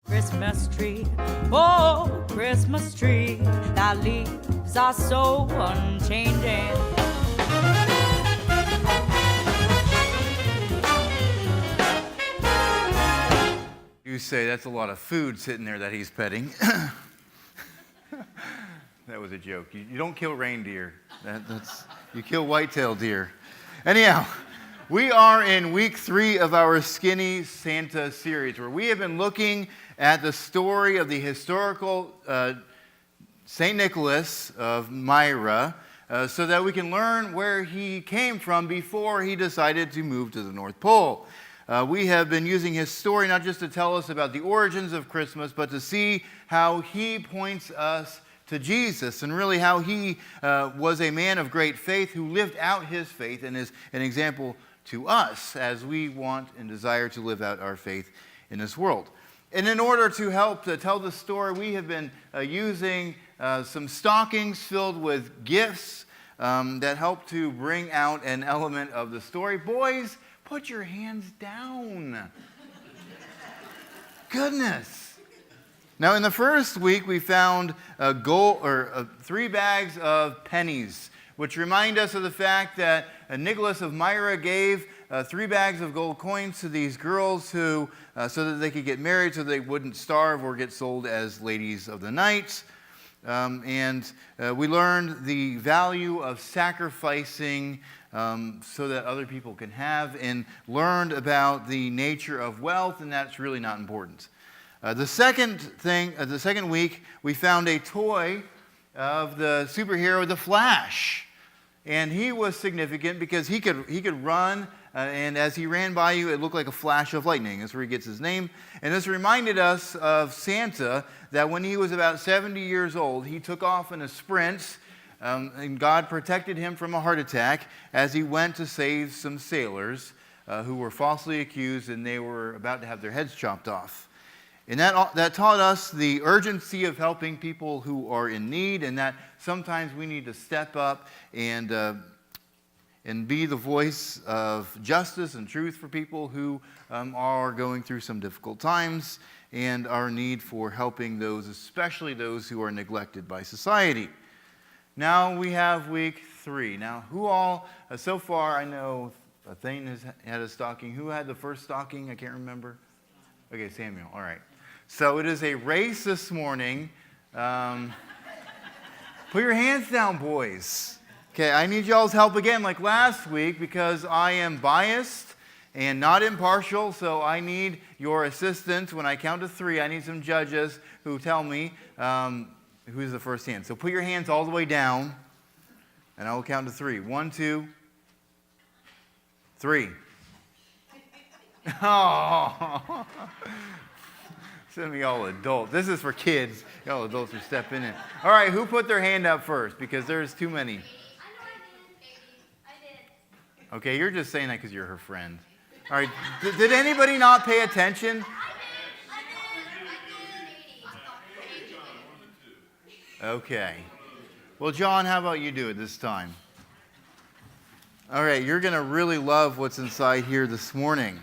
Christmas tree, oh, Christmas tree, that leaves are so unchanging. You say that's a lot of food sitting there that he's petting. That was a joke. You don't kill reindeer. You kill white-tailed deer. Anyhow, we are in week 3 of our Skinny Santa series, where we have been looking at the story of the historical St. Nicholas of Myra, so that we can learn where he came from before he decided to move to the North Pole. We have been using his story not just to tell us about the origins of Christmas, but to see how he points us to Jesus, and really how he was a man of great faith who lived out his faith and is an example to us as we want and desire to live out our faith in this world. And in order to help to tell the story, we have been using some stockings filled with gifts that help to bring out an element of the story. Boys, put your hands down. Goodness. Now, in the first week, we found 3 bags of pennies, which remind us of the fact that Nicholas of Myra gave 3 bags of gold coins to these girls who, so that they could get married, so they wouldn't starve or get sold as ladies of the night. We learned the value of sacrificing so that other people can have, and learned about the nature of wealth, and that's really not important. The second week, we found a toy of the superhero, the Flash. And he was significant because he could run, and as he ran by you, it looked like a flash of lightning. That's where he gets his name. And this reminded us of Santa, that when he was about 70 years old, he took off in a sprint, and God protected him from a heart attack as he went to save some sailors who were falsely accused, and they were about to have their heads chopped off. And that taught us the urgency of helping people who are in need, and that sometimes we need to step up and be the voice of justice and truth for people who are going through some difficult times, and our need for helping those, especially those who are neglected by society. Now we have week 3. Now, who all, so far I know Thane has had a stocking. Who had the first stocking? I can't remember. Okay, Samuel, all right. So it is a race this morning. Put your hands down, boys. Okay, I need y'all's help again like last week, because I am biased and not impartial, so I need your assistance. When I count to 3, I need some judges who tell me who's the first hand. So put your hands all the way down, and I will count to 3. 1, 2, 3. Oh. Send me all adults. This is for kids. Y'all adults are stepping in. All right, who put their hand up first? Because there's too many. I did. Okay, you're just saying that because you're her friend. All right, did anybody not pay attention? Okay. Well, John, how about you do it this time? All right, you're going to really love what's inside here this morning.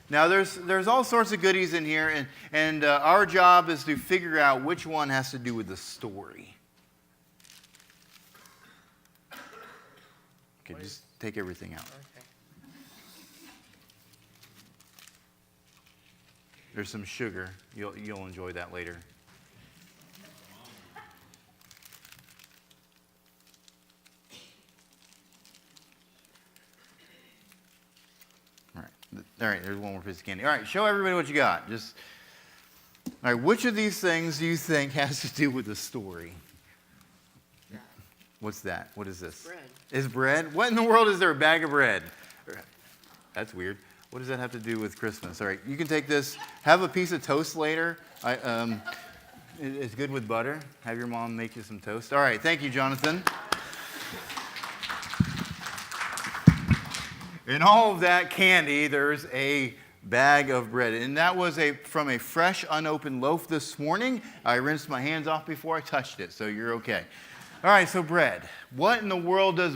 Now, there's all sorts of goodies in here, and our job is to figure out which one has to do with the story. Okay, just take everything out. Okay. There's some sugar. You'll enjoy that later. All right, there's one more piece of candy. All right, show everybody what you got. All right, which of these things do you think has to do with the story? What's that? What is this? Bread. Is bread? What in the world is there a bag of bread? That's weird. What does that have to do with Christmas? All right, you can take this. Have a piece of toast later. It's good with butter. Have your mom make you some toast. All right, thank you, Jonathan. In all of that candy, there's a bag of bread. And that was from a fresh, unopened loaf this morning. I rinsed my hands off before I touched it, so you're okay. All right, so bread. What in the world does...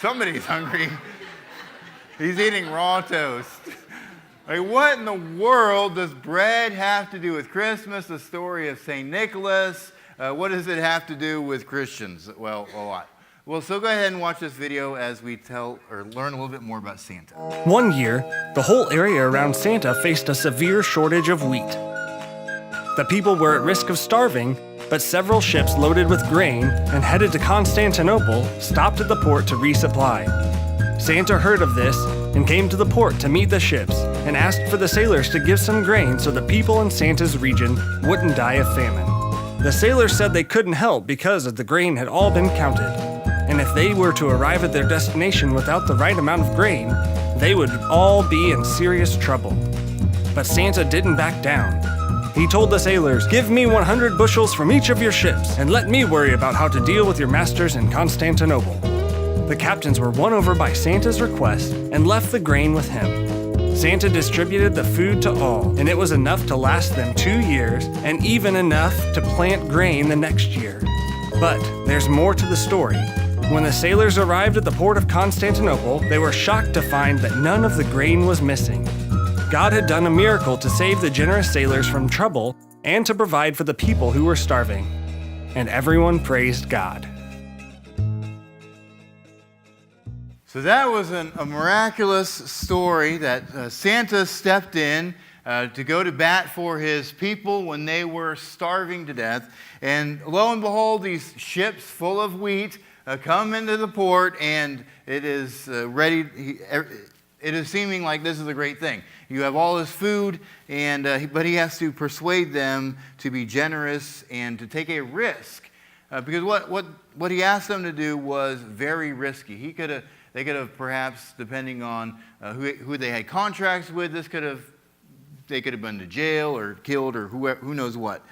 Somebody's hungry. He's eating raw toast. Like, what in the world does bread have to do with Christmas, the story of St. Nicholas? What does it have to do with Christians? Well, a lot. Well, so go ahead and watch this video as we tell or learn a little bit more about Santa. One year, the whole area around Santa faced a severe shortage of wheat. The people were at risk of starving, but several ships loaded with grain and headed to Constantinople stopped at the port to resupply. Santa heard of this and came to the port to meet the ships and asked for the sailors to give some grain so the people in Santa's region wouldn't die of famine. The sailors said they couldn't help because the grain had all been counted, and if they were to arrive at their destination without the right amount of grain, they would all be in serious trouble. But Santa didn't back down. He told the sailors, "Give me 100 bushels from each of your ships, and let me worry about how to deal with your masters in Constantinople." The captains were won over by Santa's request and left the grain with him. Santa distributed the food to all, and it was enough to last them 2 years, and even enough to plant grain the next year. But there's more to the story. When the sailors arrived at the port of Constantinople, they were shocked to find that none of the grain was missing. God had done a miracle to save the generous sailors from trouble and to provide for the people who were starving. And everyone praised God. So that was a miraculous story that Santa stepped in to go to bat for his people when they were starving to death. And lo and behold, these ships full of wheat come into the port, and it is ready. It is seeming like this is a great thing. You have all this food, but he has to persuade them to be generous and to take a risk. Because what he asked them to do was very risky. They could have perhaps, depending on who they had contracts with, they could have been to jail or killed or who knows what.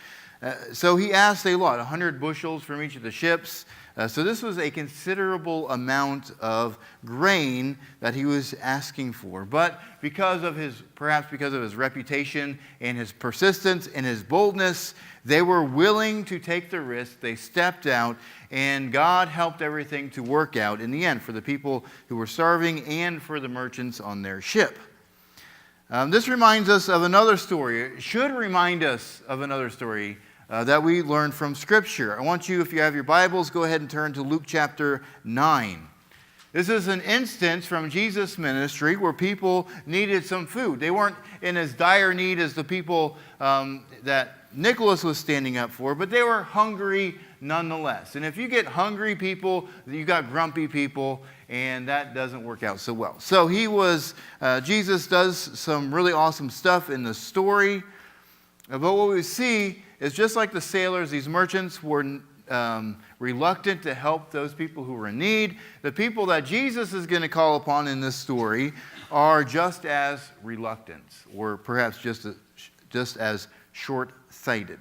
So he asked a lot, 100 bushels from each of the ships. So this was a considerable amount of grain that he was asking for. But perhaps because of his reputation and his persistence and his boldness, they were willing to take the risk. They stepped out, and God helped everything to work out in the end for the people who were starving and for the merchants on their ship. This reminds us of another story. It should remind us of another story that we learned from Scripture. I want you, if you have your Bibles, go ahead and turn to Luke chapter 9. This is an instance from Jesus' ministry where people needed some food. They weren't in as dire need as the people that Nicholas was standing up for, but they were hungry nonetheless. And if you get hungry people, you got grumpy people, and that doesn't work out so well. So Jesus does some really awesome stuff in the story. But what we see is just like the sailors, these merchants were reluctant to help those people who were in need. The people that Jesus is going to call upon in this story are just as reluctant, or perhaps just as short-sighted.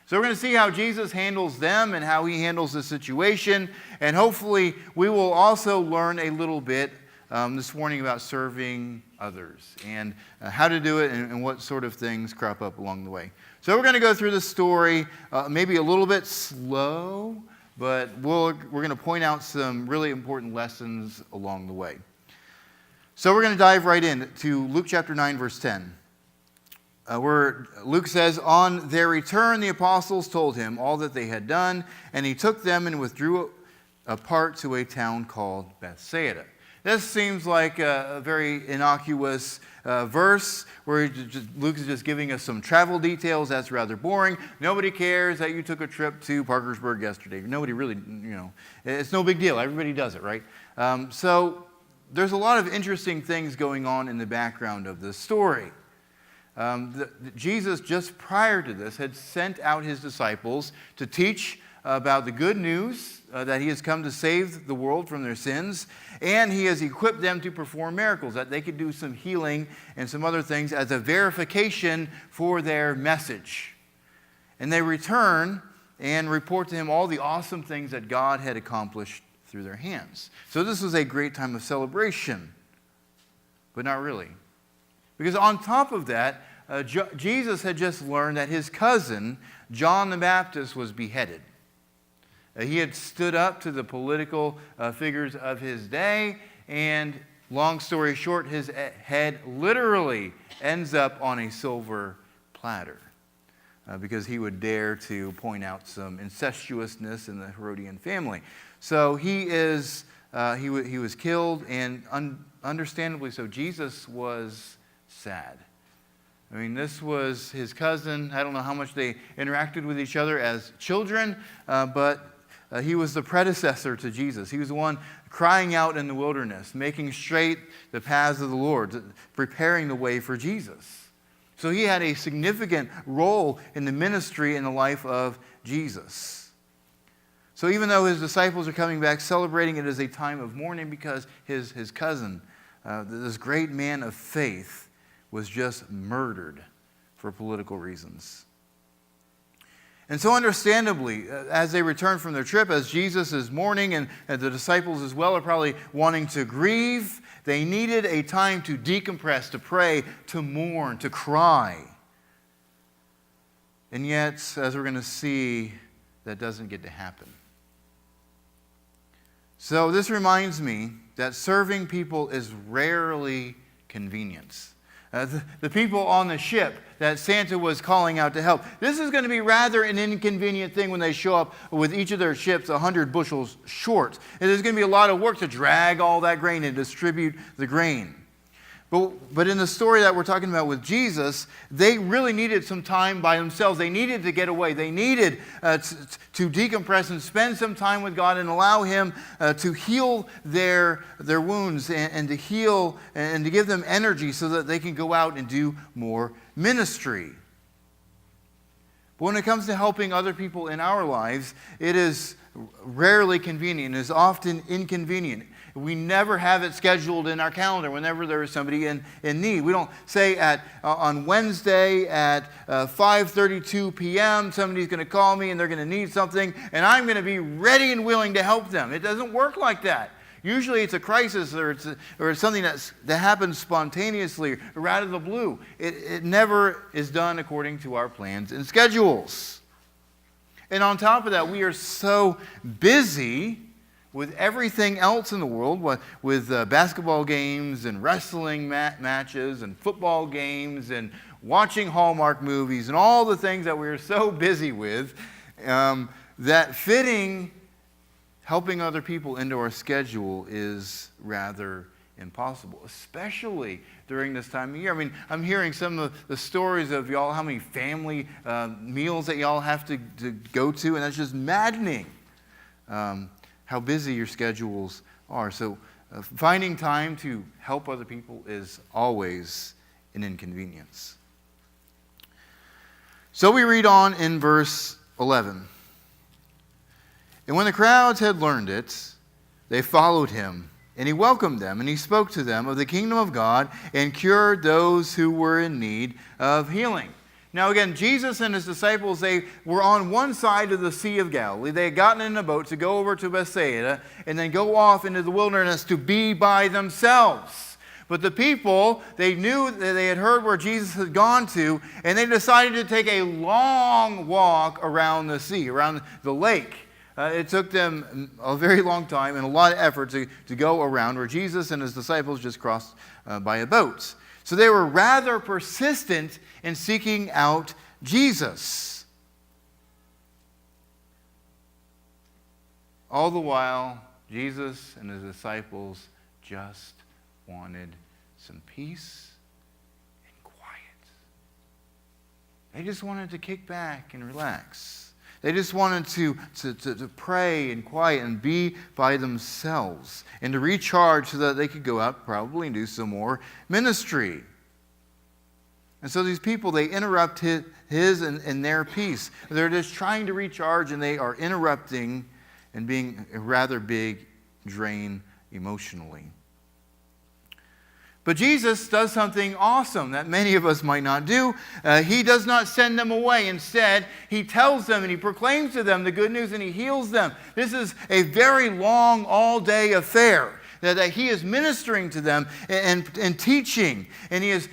So we're going to see how Jesus handles them and how he handles the situation. And hopefully we will also learn a little bit this morning about serving others and how to do it and what sort of things crop up along the way. So we're going to go through the story maybe a little bit slow, but we're going to point out some really important lessons along the way. So we're going to dive right in to Luke chapter 9, verse 10. Where Luke says, "On their return, the apostles told him all that they had done, and he took them and withdrew apart to a town called Bethsaida." This seems like a very innocuous verse where Luke is just giving us some travel details. That's rather boring. Nobody cares that you took a trip to Parkersburg yesterday. Nobody really, it's no big deal. Everybody does it, right? So there's a lot of interesting things going on in the background of this story. Jesus, just prior to this, had sent out his disciples to teach about the good news that he has come to save the world from their sins, and he has equipped them to perform miracles, that they could do some healing and some other things as a verification for their message. And they return and report to him all the awesome things that God had accomplished through their hands. So this was a great time of celebration, but not really. Because on top of that, Jesus had just learned that his cousin, John the Baptist, was beheaded. He had stood up to the political figures of his day, and long story short, his head literally ends up on a silver platter because he would dare to point out some incestuousness in the Herodian family. So he was killed, and understandably so. Jesus was sad. I mean, this was his cousin. I don't know how much they interacted with each other as children, but he was the predecessor to Jesus. He was the one crying out in the wilderness, making straight the paths of the Lord, preparing the way for Jesus. So he had a significant role in the ministry and the life of Jesus. So even though his disciples are coming back, celebrating it as a time of mourning because his cousin, this great man of faith, was just murdered for political reasons. And so understandably, as they return from their trip, as Jesus is mourning and the disciples as well are probably wanting to grieve, they needed a time to decompress, to pray, to mourn, to cry. And yet, as we're going to see, that doesn't get to happen. So this reminds me that serving people is rarely convenience. The people on the ship that Santa was calling out to help. This is going to be rather an inconvenient thing when they show up with each of their ships 100 bushels short. And there's going to be a lot of work to drag all that grain and distribute the grain. But in the story that we're talking about with Jesus, they really needed some time by themselves. They needed to get away. They needed to decompress and spend some time with God and allow Him to heal their wounds and to heal and to give them energy so that they can go out and do more ministry. But when it comes to helping other people in our lives, it is rarely convenient. It is often inconvenient. We never have it scheduled in our calendar whenever there is somebody in need. We don't say on Wednesday at 5:32 p.m. somebody's going to call me and they're going to need something and I'm going to be ready and willing to help them. It doesn't work like that. Usually it's a crisis or it's something that happens spontaneously or out of the blue. It never is done according to our plans and schedules. And on top of that, we are so busy with everything else in the world, with basketball games and wrestling matches and football games and watching Hallmark movies and all the things that we're so busy with, that helping other people into our schedule is rather impossible, especially during this time of year. I mean, I'm hearing some of the stories of y'all, how many family meals that y'all have to go to, and that's just maddening. How busy your schedules are. So finding time to help other people is always an inconvenience. So we read on in verse 11. And when the crowds had learned it, they followed him, and he welcomed them, and he spoke to them of the kingdom of God and cured those who were in need of healing. Now again, Jesus and his disciples, they were on one side of the Sea of Galilee. They had gotten in a boat to go over to Bethsaida and then go off into the wilderness to be by themselves. But the people, they knew that they had heard where Jesus had gone to, and they decided to take a long walk around the sea, around the lake. It took them a very long time and a lot of effort to go around where Jesus and his disciples just crossed by a boat. So they were rather persistent in seeking out Jesus. All the while, Jesus and his disciples just wanted some peace and quiet. They just wanted to kick back and relax. They just wanted to pray and quiet and be by themselves and to recharge so that they could go out probably and do some more ministry. And so these people, they interrupt his and their peace. They're just trying to recharge and they are interrupting and being a rather big drain emotionally. But Jesus does something awesome that many of us might not do. He does not send them away. Instead, he tells them and he proclaims to them the good news and he heals them. This is a very long, all-day affair. that he is ministering to them and teaching. And he is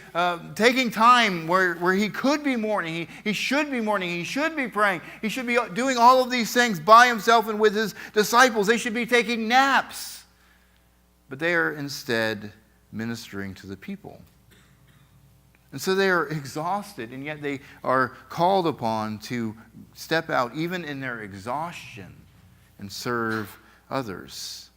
taking time where he could be mourning. He should be mourning. He should be praying. He should be doing all of these things by himself and with his disciples. They should be taking naps. But they are instead ministering to the people. And so they are exhausted, and yet they are called upon to step out, even in their exhaustion, and serve others.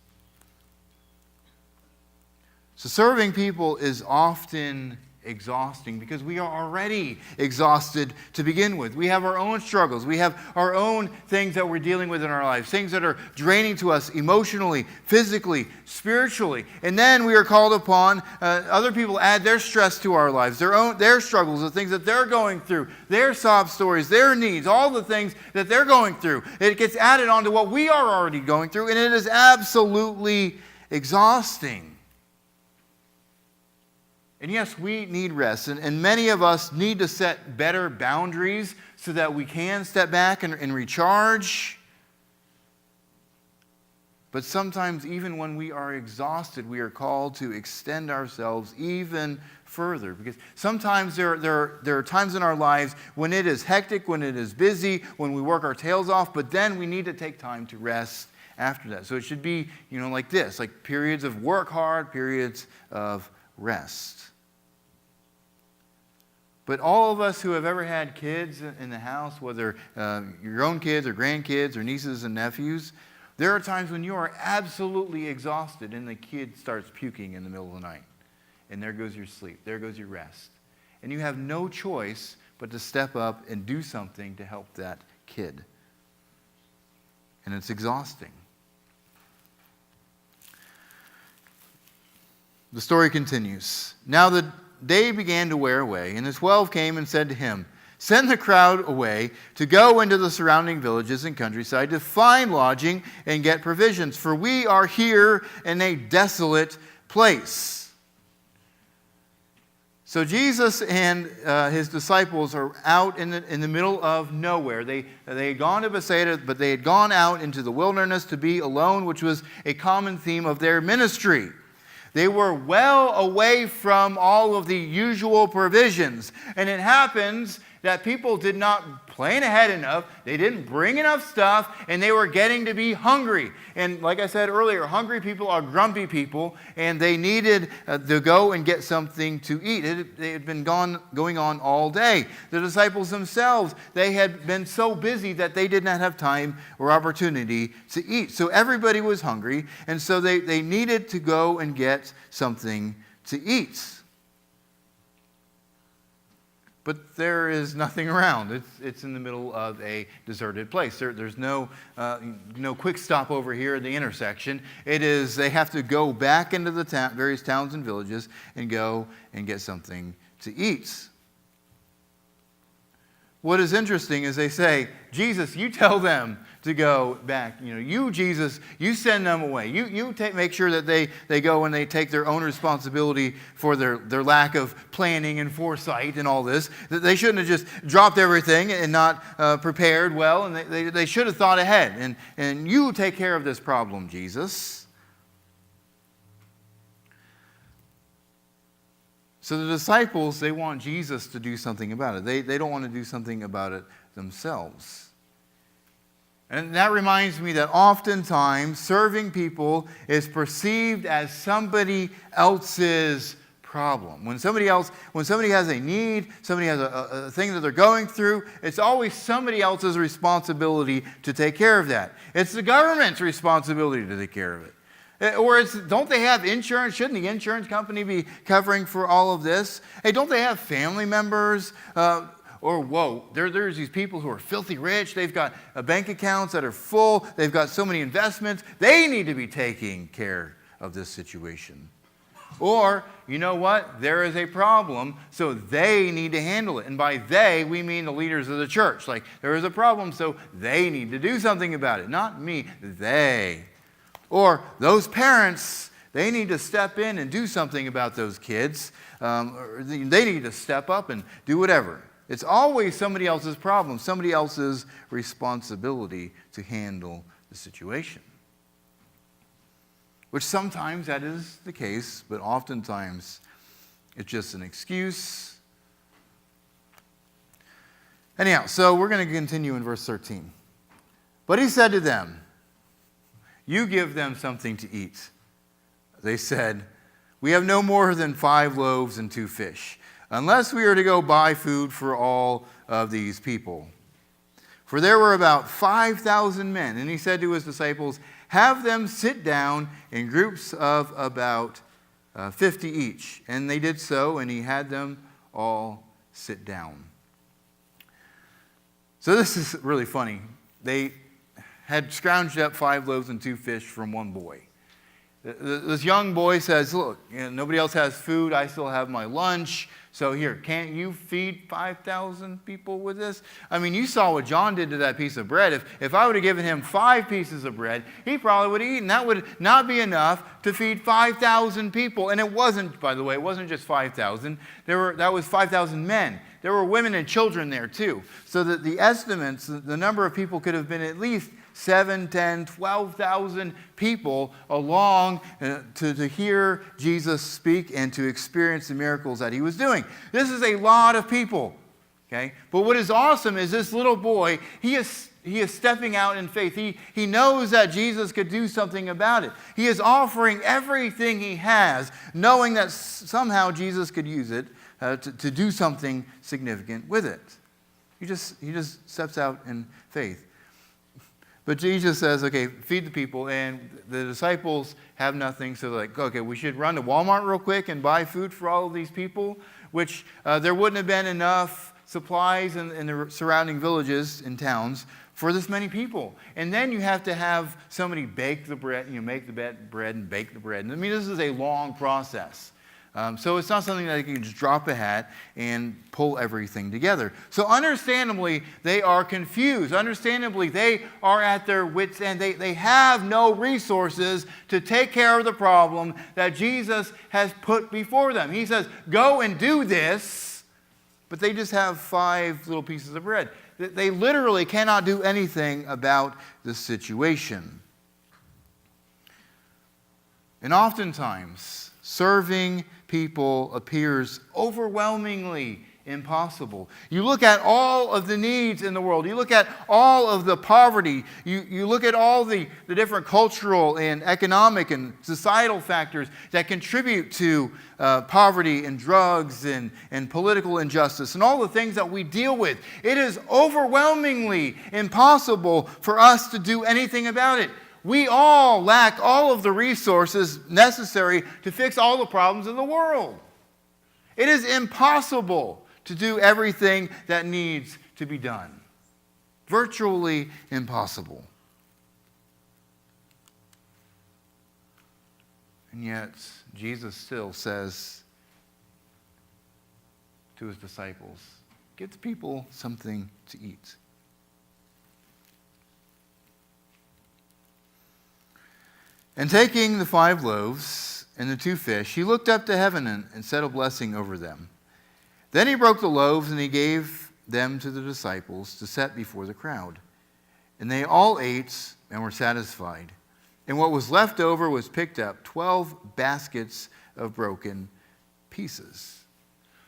So serving people is often exhausting because we are already exhausted to begin with. We have our own struggles. We have our own things that we're dealing with in our lives, things that are draining to us emotionally, physically, spiritually. And then we are called upon, other people add their stress to our lives, their struggles, the things that they're going through, their sob stories, their needs, all the things that they're going through. It gets added on to what we are already going through, and it is absolutely exhausting. And yes, we need rest, and many of us need to set better boundaries so that we can step back and recharge. But sometimes, even when we are exhausted, we are called to extend ourselves even further. Because sometimes there are times in our lives when it is hectic, when it is busy, when we work our tails off, but then we need to take time to rest after that. So it should be, like this, like periods of work hard, periods of rest. But all of us who have ever had kids in the house, whether your own kids or grandkids or nieces and nephews, there are times when you are absolutely exhausted and the kid starts puking in the middle of the night. And there goes your sleep. There goes your rest. And you have no choice but to step up and do something to help that kid. And it's exhausting. The story continues. Now the day began to wear away, and the 12 came and said to him, "Send the crowd away to go into the surrounding villages and countryside to find lodging and get provisions, for we are here in a desolate place." So Jesus and his disciples are out in the middle of nowhere. They had gone to Bethsaida, but they had gone out into the wilderness to be alone, which was a common theme of their ministry. They were well away from all of the usual provisions. And it happens that people did not plan ahead enough. They didn't bring enough stuff, and they were getting to be hungry. And like I said earlier, hungry people are grumpy people, and they needed to go and get something to eat. It had been going on all day. The disciples themselves, they had been so busy that they did not have time or opportunity to eat. So everybody was hungry, and so they needed to go and get something to eat. But there is nothing around. It's in the middle of a deserted place. There's no quick stop over here at the intersection. They have to go back into the various towns and villages and go and get something to eat. What is interesting is they say, "Jesus, you tell them to go back. You, Jesus, you send them away. You make sure that they go and they take their own responsibility for their lack of planning and foresight and all this. That they shouldn't have just dropped everything and not prepared well, and they should have thought ahead. And you take care of this problem, Jesus." So the disciples, they want Jesus to do something about it. They don't want to do something about it themselves. And that reminds me that oftentimes serving people is perceived as somebody else's problem. When somebody has a need, somebody has a thing that they're going through, it's always somebody else's responsibility to take care of that. It's the government's responsibility to take care of it. Or don't they have insurance? Shouldn't the insurance company be covering for all of this? Hey, don't they have family members? There's these people who are filthy rich. They've got bank accounts that are full. They've got so many investments. They need to be taking care of this situation. Or, you know what? There is a problem, so they need to handle it. And by they, we mean the leaders of the church. Like, there is a problem, so they need to do something about it. Not me, they. Or those parents, they need to step in and do something about those kids. Or they need to step up and do whatever. It's always somebody else's problem, somebody else's responsibility to handle the situation. which sometimes that is the case, but oftentimes it's just an excuse. Anyhow, so we're going to continue in verse 13. But he said to them, "You give them something to eat." They said, "We have no more than 5 loaves and 2 fish, unless we are to go buy food for all of these people." For there were about 5,000 men. And he said to his disciples, "Have them sit down in groups of about 50 each." And they did so, and he had them all sit down. So this is really funny. They had scrounged up 5 loaves and 2 fish from one boy. This young boy says, "Look, nobody else has food. I still have my lunch. So here, can't you feed 5,000 people with this?" I mean, you saw what John did to that piece of bread. If I would have given him 5 pieces of bread, he probably would have eaten. That would not be enough to feed 5,000 people. And it wasn't, by the way, it wasn't just 5,000. That was 5,000 men. There were women and children there too. So that the estimates, the number of people could have been at least 7, 10, 12,000 people along to hear Jesus speak and to experience the miracles that he was doing. This is a lot of people. Okay? But what is awesome is this little boy, he is stepping out in faith. He knows that Jesus could do something about it. He is offering everything he has, knowing that somehow Jesus could use it to do something significant with it. He just steps out in faith. But Jesus says, okay, feed the people, and the disciples have nothing, so they're like, okay, we should run to Walmart real quick and buy food for all of these people, which there wouldn't have been enough supplies in the surrounding villages and towns for this many people. And then you have to have somebody bake the bread, make the bread and bake the bread. And I mean, this is a long process. So it's not something that you can just drop a hat and pull everything together. So understandably, they are confused. Understandably, they are at their wits' end. They have no resources to take care of the problem that Jesus has put before them. He says, go and do this, but they just have 5 little pieces of bread. They literally cannot do anything about the situation. And oftentimes, serving people appears overwhelmingly impossible. You look at all of the needs in the world. You look at all of the poverty. You look at all the different cultural and economic and societal factors that contribute to poverty and drugs and political injustice and all the things that we deal with. It is overwhelmingly impossible for us to do anything about it. We all lack all of the resources necessary to fix all the problems in the world. It is impossible to do everything that needs to be done. Virtually impossible. And yet, Jesus still says to his disciples, get the people something to eat. And taking the 5 loaves and the 2 fish, he looked up to heaven and said a blessing over them. Then he broke the loaves and he gave them to the disciples to set before the crowd. And they all ate and were satisfied. And what was left over was picked up, 12 baskets of broken pieces.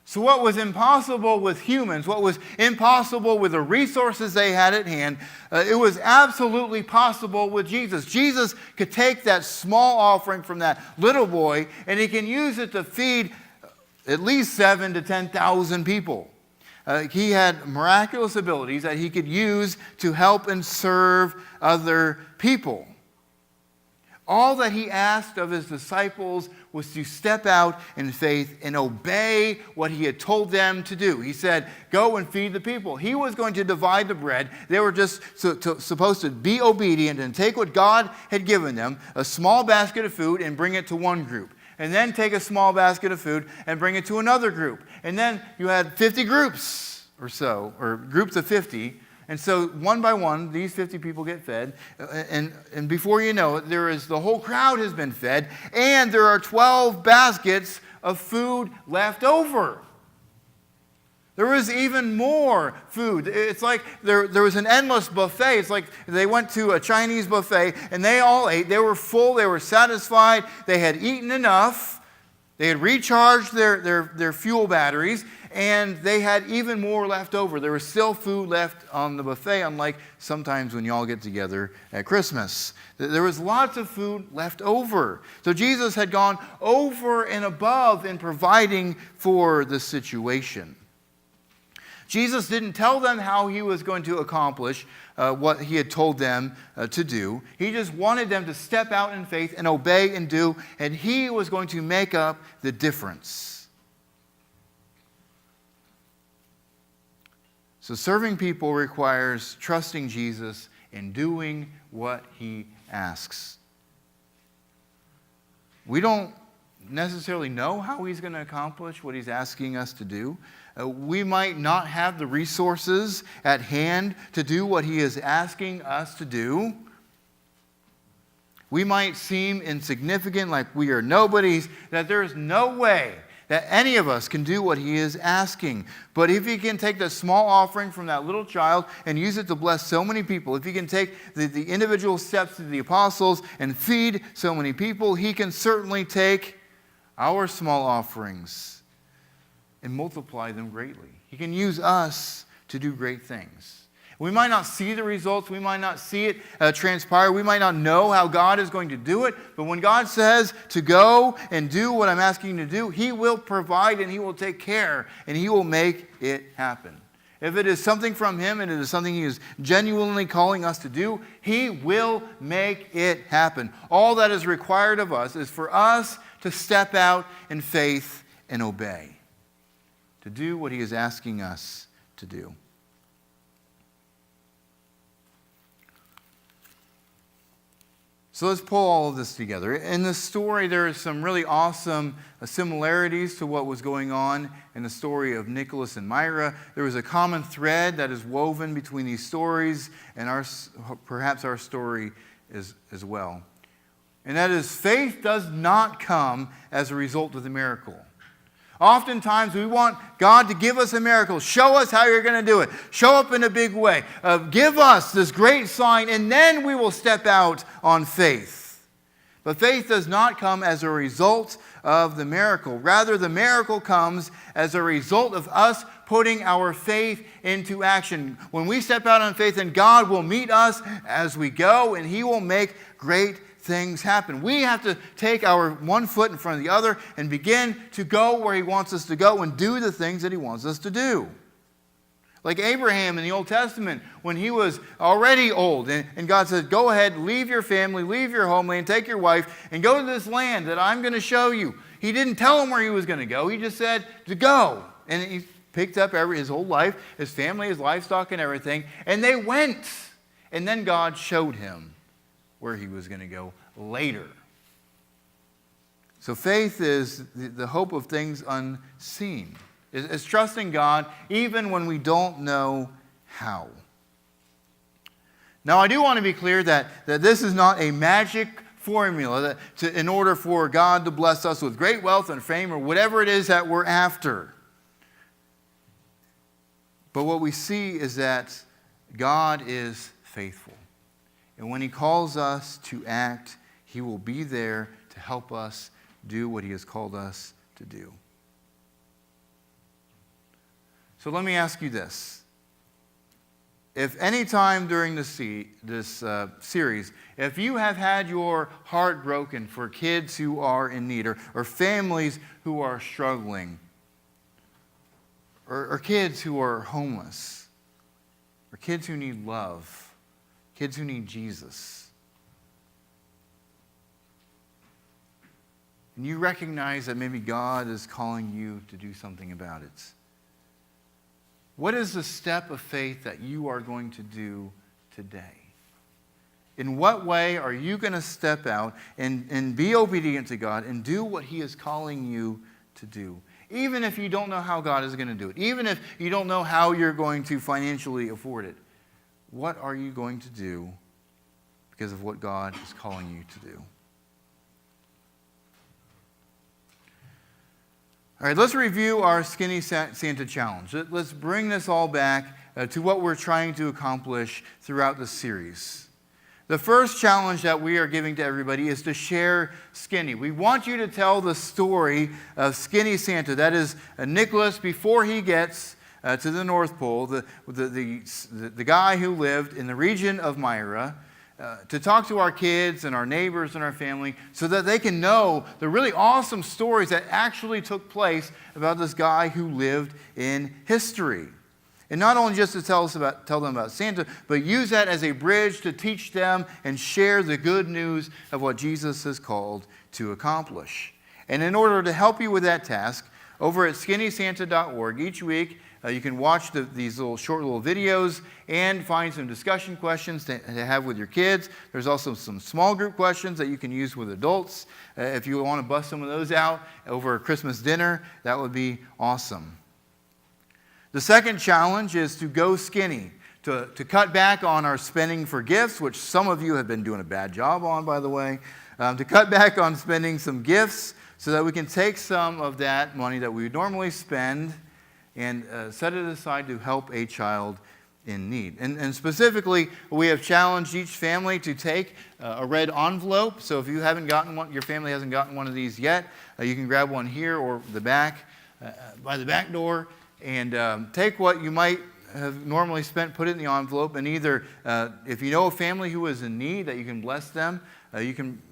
So what was impossible with humans, what was impossible with the resources they had at hand, it was absolutely possible with Jesus. Jesus could take that small offering from that little boy and he can use it to feed at least 7,000 to 10,000 people. He had miraculous abilities that he could use to help and serve other people. All that he asked of his disciples was to step out in faith and obey what he had told them to do. He said, go and feed the people. He was going to divide the bread. They were just supposed to be obedient and take what God had given them, a small basket of food, and bring it to one group. And then take a small basket of food and bring it to another group. And then you had 50 groups or so, or groups of 50. And so one by one, these 50 people get fed. And before you know it, the whole crowd has been fed. And there are 12 baskets of food left over. There was even more food. It's like there was an endless buffet. It's like they went to a Chinese buffet and they all ate. They were full. They were satisfied. They had eaten enough. They had recharged their fuel batteries, and they had even more left over. There was still food left on the buffet, unlike sometimes when you all get together at Christmas. There was lots of food left over. So Jesus had gone over and above in providing for the situation. Jesus didn't tell them how he was going to accomplish what he had told them to do. He just wanted them to step out in faith and obey and do, and he was going to make up the difference. So serving people requires trusting Jesus and doing what he asks. We don't necessarily know how he's going to accomplish what he's asking us to do. We might not have the resources at hand to do what he is asking us to do. We might seem insignificant, like we are nobodies, that there is no way that any of us can do what he is asking. But if he can take the small offering from that little child and use it to bless so many people, if he can take the individual steps of the apostles and feed so many people, he can certainly take our small offerings and multiply them greatly. He can use us to do great things. We might not see the results. We might not see it transpire. We might not know how God is going to do it. But when God says to go and do what I'm asking you to do, he will provide and he will take care and he will make it happen. If it is something from him and it is something he is genuinely calling us to do, he will make it happen. All that is required of us is for us to step out in faith and obey, to do what he is asking us to do. So let's pull all of this together. In this story, there are some really awesome similarities to what was going on in the story of Nicholas and Myra. There was a common thread that is woven between these stories and perhaps our story as well. And that is, faith does not come as a result of the miracle. Oftentimes we want God to give us a miracle. Show us how you're going to do it. Show up in a big way. Give us this great sign, and then we will step out on faith. But faith does not come as a result of the miracle. Rather, the miracle comes as a result of us putting our faith into action. When we step out on faith, then God will meet us as we go, and he will make great things happen. We have to take our one foot in front of the other and begin to go where he wants us to go and do the things that he wants us to do. Like Abraham in the Old Testament, when he was already old, and God said, go ahead, leave your family, leave your homeland, take your wife, and go to this land that I'm going to show you. He didn't tell him where he was going to go. He just said to go. And he picked up his whole life, his family, his livestock, and everything, and they went. And then God showed him where he was going to go later. So faith is the hope of things unseen. It's trusting God even when we don't know how. Now, I do want to be clear that this is not a magic formula in order for God to bless us with great wealth and fame or whatever it is that we're after. But what we see is that God is faithful. And when he calls us to act, he will be there to help us do what he has called us to do. So let me ask you this. If any time during this series, if you have had your heart broken for kids who are in need or families who are struggling or kids who are homeless or kids who need love, kids who need Jesus, and you recognize that maybe God is calling you to do something about it, what is the step of faith that you are going to do today? In what way are you going to step out and be obedient to God and do what he is calling you to do? Even if you don't know how God is going to do it. Even if you don't know how you're going to financially afford it. What are you going to do because of what God is calling you to do? All right, let's review our Skinny Santa Challenge. Let's bring this all back to what we're trying to accomplish throughout the series. The first challenge that we are giving to everybody is to share Skinny. We want you to tell the story of Skinny Santa. That is Nicholas before he gets to the North Pole, the guy who lived in the region of Myra, to talk to our kids and our neighbors and our family so that they can know the really awesome stories that actually took place about this guy who lived in history. And not only just to tell them about Santa, but use that as a bridge to teach them and share the good news of what Jesus has called to accomplish. And in order to help you with that task, over at skinnysanta.org, each week you can watch these short little videos and find some discussion questions to have with your kids. There's also some small group questions that you can use with adults. If you want to bust some of those out over a Christmas dinner, that would be awesome. The second challenge is to go skinny, to cut back on our spending for gifts, which some of you have been doing a bad job on, by the way, to cut back on spending some gifts so that we can take some of that money that we would normally spend and set it aside to help a child in need. And specifically, we have challenged each family to take a red envelope. So if you haven't gotten one, your family hasn't gotten one of these yet, you can grab one here or the back, by the back door, and take what you might have normally spent, put it in the envelope, and either, if you know a family who is in need, that you can bless them, you can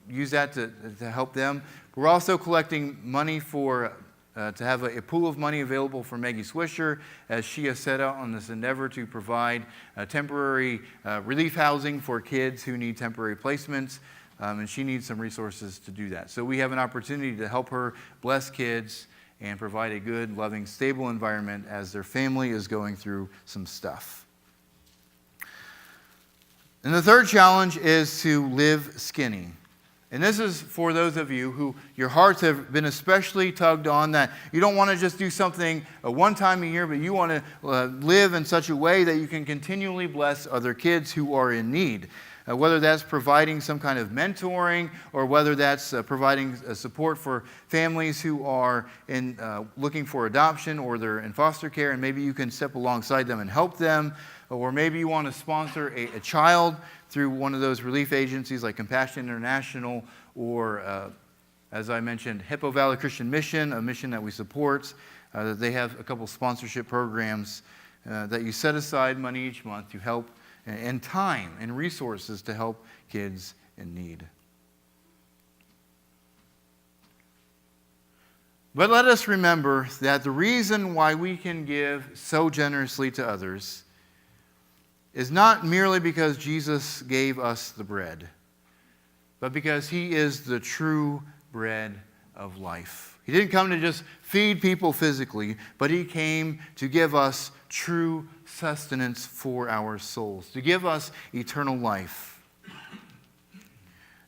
use that to help them. We're also collecting money to have a pool of money available for Maggie Swisher as she has set out on this endeavor to provide temporary relief housing for kids who need temporary placements, and she needs some resources to do that. So we have an opportunity to help her bless kids and provide a good, loving, stable environment as their family is going through some stuff. And the third challenge is to live skinny. And this is for those of you who your hearts have been especially tugged on, that you don't want to just do something one time a year, but you want to live in such a way that you can continually bless other kids who are in need. Whether that's providing some kind of mentoring, or whether that's providing support for families who are looking for adoption, or they're in foster care, and maybe you can step alongside them and help them. Or maybe you want to sponsor a child through one of those relief agencies like Compassion International, or, as I mentioned, Hippo Valley Christian Mission, a mission that we support. They have a couple sponsorship programs that you set aside money each month to help, and time and resources to help kids in need. But let us remember that the reason why we can give so generously to others is not merely because Jesus gave us the bread, but because he is the true bread of life. He didn't come to just feed people physically, but he came to give us true sustenance for our souls, to give us eternal life.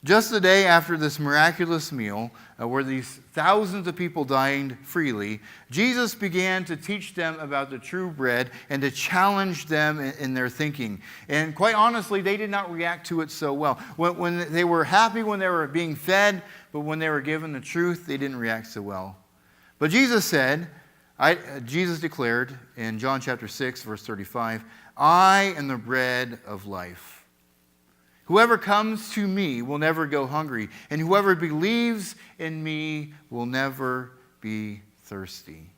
Just the day after this miraculous meal, where these thousands of people dined freely, Jesus began to teach them about the true bread and to challenge them in their thinking. And quite honestly, they did not react to it so well. When they were happy when they were being fed, but when they were given the truth, they didn't react so well. But Jesus declared in John chapter 6, verse 35, "I am the bread of life. Whoever comes to me will never go hungry, and whoever believes in me will never be thirsty."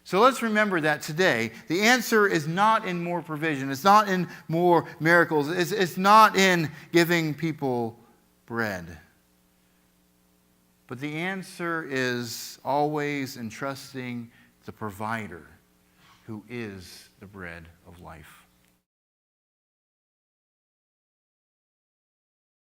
So let's remember that today, the answer is not in more provision. It's not in more miracles. It's not in giving people bread. But the answer is always in trusting the provider who is the bread of life.